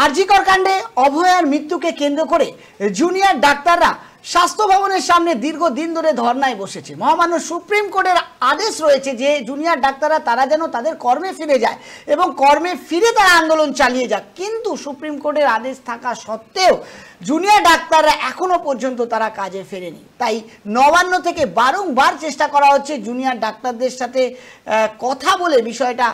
আরজিকর কাণ্ডে অভয়ার মৃত্যুকে কেন্দ্র করে জুনিয়র ডাক্তাররা স্বাস্থ্য ভবনের সামনে দীর্ঘদিন ধরে ধর্নায় বসেছে। মহামান্য সুপ্রিম কোর্টের আদেশ রয়েছে যে জুনিয়র ডাক্তাররা তারা যেন তাদের কর্মে ফিরে যায় এবং কর্মে ফিরে তারা আন্দোলন চালিয়ে যাক, কিন্তু সুপ্রিম কোর্টের আদেশ থাকা সত্ত্বেও জুনিয়র ডাক্তাররা এখনো পর্যন্ত তারা কাজে ফেরেনি। তাই নবান্ন থেকে বারংবার চেষ্টা করা হচ্ছে জুনিয়র ডাক্তারদের সাথে কথা বলে বিষয়টা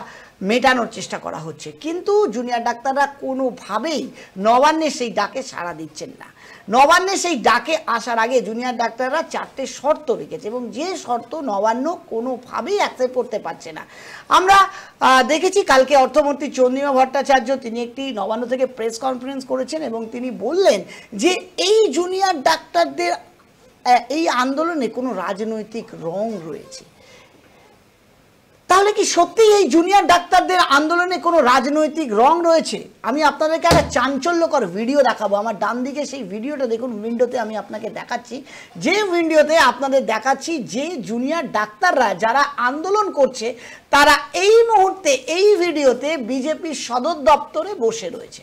মেটানোর চেষ্টা করা হচ্ছে, কিন্তু জুনিয়র ডাক্তাররা কোনোভাবেই নবান্নের সেই ডাকে সাড়া দিচ্ছেন না। নবান্নে সেই ডাকে আসার আগে জুনিয়র ডাক্তাররা 4টে শর্ত রেখেছে এবং যে শর্ত নবান্ন কোনোভাবেই অ্যাকসেপ্ট করতে পারছে না। আমরা দেখেছি কালকে অর্থমন্ত্রী চন্দ্রিমা ভট্টাচার্য তিনি একটি নবান্ন থেকে প্রেস কনফারেন্স করেছেন এবং তিনি বললেন যে এই জুনিয়র ডাক্তারদের এই আন্দোলনে কোনো রাজনৈতিক রং রয়েছে। তাহলে কি সত্যি এই জুনিয়র ডাক্তারদের আন্দোলনে কোনো রাজনৈতিক রং রয়েছে? আমি আপনাদেরকে একটা চাঞ্চল্যকর ভিডিও দেখাবো। আমার ডান দিকে সেই ভিডিওটা দেখুন, উইন্ডোতে আমি আপনাকে দেখাচ্ছি। যে ভিডিওতে আপনাদের দেখাচ্ছি যে জুনিয়র ডাক্তাররা যারা আন্দোলন করছে তারা এই মুহূর্তে এই ভিডিওতে বিজেপির সদর দপ্তরে বসে রয়েছে।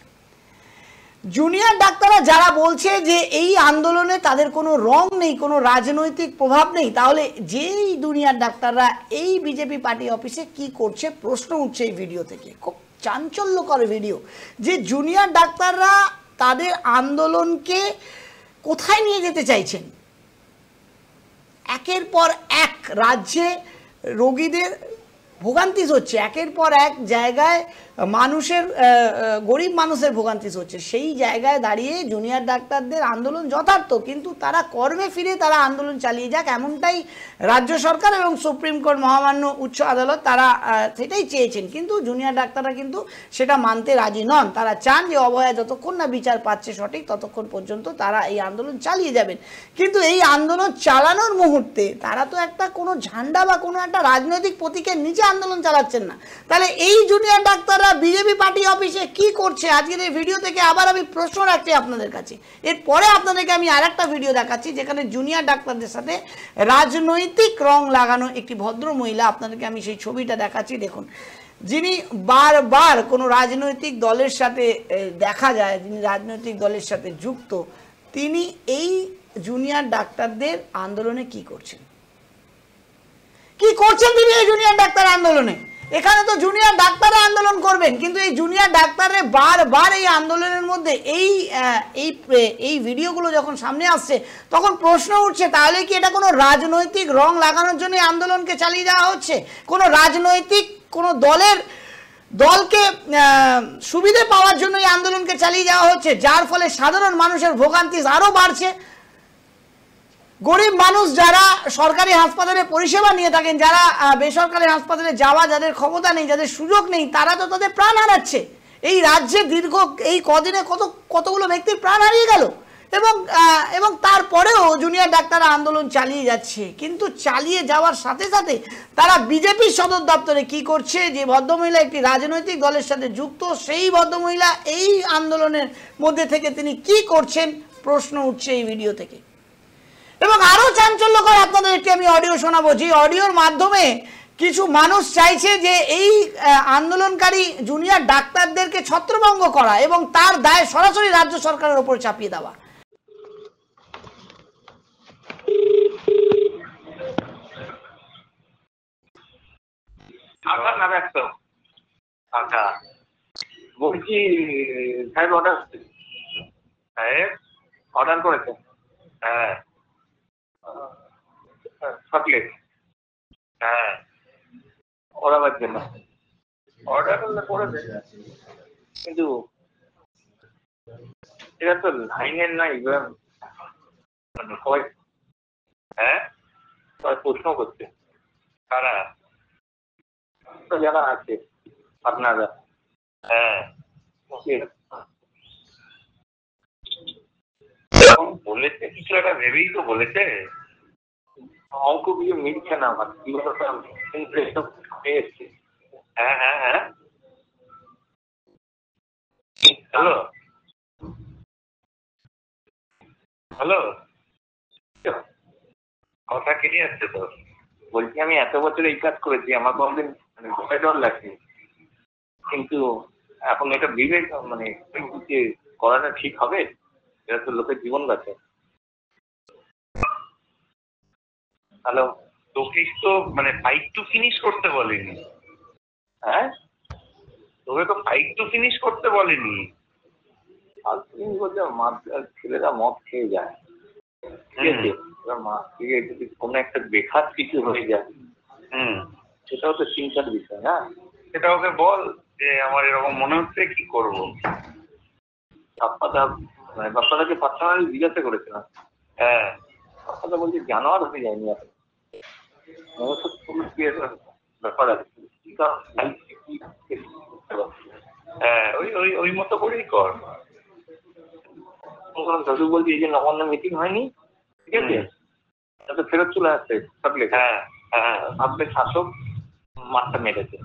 জুনিয়র ডাক্তাররা যারা বলছে যে এই আন্দোলনে তাদের কোনো রং নেই, কোনো রাজনৈতিক প্রভাব নেই, তাহলে যেই জুনিয়র ডাক্তাররা এই বিজেপি পার্টি অফিসে কি করছে প্রশ্ন উঠছে এই ভিডিও থেকে। খুব চাঞ্চল্যকর ভিডিও যে জুনিয়র ডাক্তাররা তাদের আন্দোলনকে কোথায় নিয়ে যেতে চাইছেন। একের পর এক রাজ্যে রোগীদের ভোগান্তি হচ্ছে, একের পর এক জায়গায় মানুষের গরিব মানুষের ভোগান্তি হচ্ছে। সেই জায়গায় দাঁড়িয়ে জুনিয়র ডাক্তারদের আন্দোলন যথার্থ, কিন্তু তারা কর্মে ফিরে তারা আন্দোলন চালিয়ে যাক, এমনটাই রাজ্য সরকার এবং সুপ্রিম কোর্ট মহামান্য উচ্চ আদালত তারা সেটাই চেয়েছেন, কিন্তু জুনিয়র ডাক্তাররা কিন্তু সেটা মানতে রাজি নন। তারা চান যে অভয়া যতক্ষণ না বিচার পাচ্ছে সঠিক ততক্ষণ পর্যন্ত তারা এই আন্দোলন চালিয়ে যাবেন। কিন্তু এই আন্দোলন চালানোর মুহূর্তে তারা তো একটা কোনো ঝান্ডা বা কোনো একটা রাজনৈতিক প্রতীকের নিচে আন্দোলন চালাচ্ছেন না। তাহলে এই জুনিয়র ডাক্তাররা বিজেপি পার্টি অফিসে কি করছে? আজকের এই ভিডিও থেকে আবার আমি প্রশ্ন রাখছি আপনাদের কাছে। এরপরে আপনাদেরকে আমি আরেকটা ভিডিও দেখাচ্ছি যেখানে জুনিয়র ডাক্তারদের সাথে রাজনৈতিক রং লাগানো একটি ভদ্র মহিলা, আপনাদেরকে আমি সেই ছবিটা দেখাচ্ছি। দেখুন, যিনি বারবার কোনো রাজনৈতিক দলের সাথে দেখা যায়, যিনি রাজনৈতিক দলের সাথে যুক্ত, তিনি এই জুনিয়র ডাক্তারদের আন্দোলনে কি করছেন তিনি এই জুনিয়র ডাক্তার আন্দোলনে? এখানে তো জুনিয়র ডাক্তাররা আন্দোলন করবেন, কিন্তু এই জুনিয়র ডাক্তাররা বারবার এই আন্দোলনের মধ্যে এই ভিডিওগুলো যখন সামনে আসছে তখন প্রশ্ন উঠছে, তাহলে কি এটা কোনো রাজনৈতিক রং লাগানোর জন্য আন্দোলনকে চালিয়ে যাওয়া হচ্ছে? কোনো রাজনৈতিক কোনো দলকে সুবিধে পাওয়ার জন্য এই আন্দোলনকে চালিয়ে যাওয়া হচ্ছে, যার ফলে সাধারণ মানুষের ভোগান্তি আরও বাড়ছে। গরিব মানুষ যারা সরকারি হাসপাতালে পরিষেবা নিয়ে থাকেন, যারা বেসরকারি হাসপাতালে যাওয়া যাদের ক্ষমতা নেই, যাদের সুযোগ নেই, তারা তো তাদের প্রাণ হারাচ্ছে। এই রাজ্যে দীর্ঘ এই কদিনে কতগুলো ব্যক্তির প্রাণ হারিয়ে গেল এবং তারপরেও জুনিয়র ডাক্তাররা আন্দোলন চালিয়ে যাচ্ছে। কিন্তু চালিয়ে যাওয়ার সাথে সাথে তারা বিজেপির সদর দপ্তরে কি করছে? যে ভদ্রমহিলা একটি রাজনৈতিক দলের সাথে যুক্ত, সেই ভদ্রমহিলা এই আন্দোলনের মধ্যে থেকে তিনি কি করছেন প্রশ্ন উঠছে এই ভিডিও থেকে। এবং আরো চাঞ্চল্যকর আপনাদের একটি আমি অডিও শোনাবো, যে অডিওর মাধ্যমে কিছু মানুষ চাইছে যে এই আন্দোলনকারী জুনিয়র ডাক্তারদেরকে ছত্রভঙ্গ করা এবং তার দায় সরাসরি রাজ্য সরকারের উপর চাপিয়ে দেওয়া। আচ্ছা, বলছি সাহেব অর্ডার করেছে? হ্যাঁ, চকলেট। হ্যাঁ, ওরাবার জন্য অর্ডার করেছে, কিন্তু এটা তো লাইনের নাই। সবাই সবাই প্রশ্ন করছে, কারা যারা আছে আপনারা। হ্যাঁ, বলেছে কিছু একটা ভেবেই তো বলেছে। অঙ্ক দিয়ে মিলছে না আমার, এসছে। হ্যাঁ হ্যাঁ হ্যাঁ, হ্যালো হ্যালো, কথা কেটে যাচ্ছে তো। বলছি আমি এত বছর এই কাজ করেছি, আমার কোনদিন ভয় ডর লাগছে, কিন্তু এখন এটা বিবেক মানে করাটা ঠিক হবে? এটা তো লোকের জীবন গেছে। হ্যালো, তোকে তো মানে ফাইট টু ফিনিশ করতে বলেনি। হ্যাঁ, তোকে তো ফাইট টু ফিনিশ করতে বলেনি। আর তুমি বলছো ছেলেরা মদ খেয়ে যায়, ঠিক আছে, এবার মা থেকে যদি কোনো একটা বেখাত কিছু হয়ে যায়, সেটাও তো চিন্তার বিষয় না? সেটা ওকে বল যে আমার এরকম মনে হচ্ছে, কি করবো। বাপ্পাদাকে পার্সোনালি জিজ্ঞাসা করেছিলাম। হ্যাঁ, বাপ্পাদা বলছে জানোয়ার হয়ে যায়নি এখন, ব্যাপার আছে। হ্যাঁ, ওই মতো করেই কর। দাদু বলছি এই যে নবান্ন মিটিং হয়নি, ঠিক আছে, তাতে ফেরত চলে আসছে থাকলে। হ্যাঁ হ্যাঁ, ভাববে শাসক মাঠটা মেরেছে।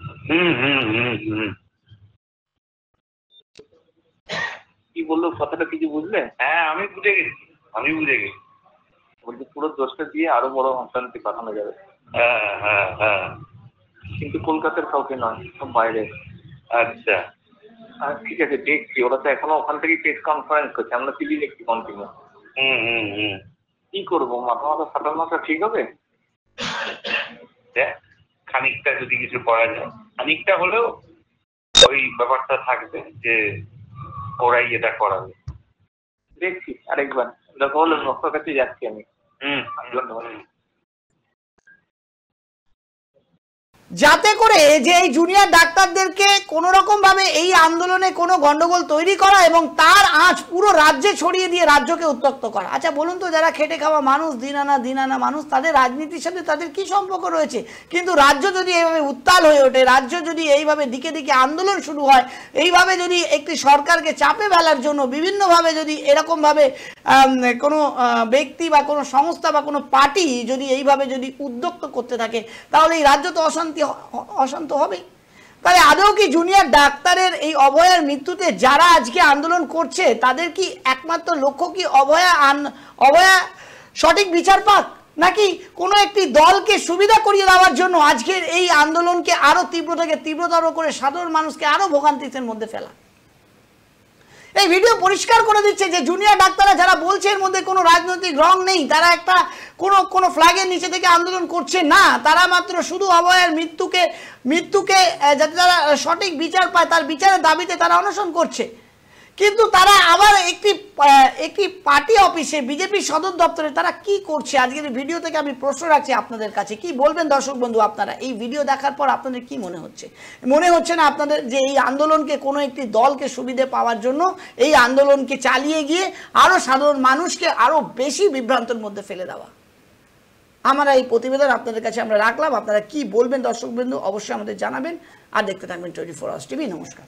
কি বললো কথাটা কিছু বুঝলে? হ্যাঁ, আমি বুঝে গেছি। বলছি পুরো দোষটা দিয়ে আরো বড় অশান্তি পাঠানো যাবে। হ্যাঁ হ্যাঁ হ্যাঁ, কিন্তু কলকাতার কাউকে নয়, সব বাইরে। আচ্ছা, ঠিক আছে, দেখছি। ওরা তো এখনো ওখান থেকে প্রেস কনফারেন্স করছে, আমরা টিভি দেখছি কন্টিনিউ। কি করবো, মাথা ফাটানোটা ঠিক হবে? খানিকটা যদি কিছু করা যায়, খানিকটা হলেও ওই ব্যাপারটা থাকবে যে ওরাই এটা করাবে। দেখছি আরেকবার, দেখা হলে নকশার কাছে যাচ্ছি আমি। যাতে করে যে এই জুনিয়র ডাক্তারদেরকে কোনো রকম ভাবে এই আন্দোলনে কোনো গন্ডগোল তৈরি করা এবং তার আঁচ পুরো রাজ্যে ছড়িয়ে দিয়ে রাজ্যকে উত্তক্ত করা। আচ্ছা বলুন তো, যারা খেটে খাওয়া মানুষ, দিন আনা মানুষ, তাদের রাজনীতির সাথে তাদের কি সম্পর্ক রয়েছে? কিন্তু রাজ্য যদি এইভাবে উত্তাল হয়ে ওঠে, রাজ্য যদি এইভাবে দিকে দিকে আন্দোলন শুরু হয়, এইভাবে যদি একটি সরকারকে চাপে ফেলার জন্য বিভিন্নভাবে যদি এরকমভাবে কোনো ব্যক্তি বা কোনো সংস্থা বা কোনো পার্টি যদি এইভাবে যদি উদ্যক্ত করতে থাকে, তাহলে এই রাজ্য তো অশান্ত হবে। তাহলে আদৌ কি জুনিয়র ডাক্তারের এই অভয়ার মৃত্যুতে যারা আজকে আন্দোলন করছে তাদের কি একমাত্র লক্ষ্য কি অভয়া সঠিক বিচার পাক, নাকি কোনো একটি দলকে সুবিধা করিয়ে দেওয়ার জন্য আজকের এই আন্দোলনকে আরো তীব্র থেকে তীব্রতর করে সাধারণ মানুষকে আরো ভোগান্তির মধ্যে ফেলা? এই ভিডিও পরিষ্কার করে দিচ্ছে যে জুনিয়র ডাক্তাররা যারা বলছে এর মধ্যে কোনো রাজনৈতিক রং নেই, তারা একটা কোনো ফ্ল্যাগের নিচে থেকে আন্দোলন করছে না, তারা মাত্র শুধু অভয়ার মৃত্যুকে যাতে তারা সঠিক বিচার পায় তার বিচারের দাবিতে তারা অনশন করছে। কিন্তু তারা আবার একটি পার্টি অফিসে, বিজেপি সদর দপ্তরে তারা কি করছে? আজকের ভিডিও থেকে আমি প্রশ্ন রাখছি আপনাদের কাছে, কি বলবেন দর্শক বন্ধু আপনারা? এই ভিডিও দেখার পর আপনাদের কি মনে হচ্ছে? মনে হচ্ছে না আপনাদের যে এই আন্দোলনকে কোনো একটি দলকে সুবিধে পাওয়ার জন্য এই আন্দোলনকে চালিয়ে গিয়ে আরো সাধারণ মানুষকে আরো বেশি বিভ্রান্তের মধ্যে ফেলে দেওয়া? আমরা এই প্রতিবেদন আপনাদের কাছে আমরা রাখলাম, আপনারা কি বলবেন দর্শক বন্ধু অবশ্যই আমাদের জানাবেন। আর দেখতে থাকবেন 24 আওয়ার্স টিভি। নমস্কার।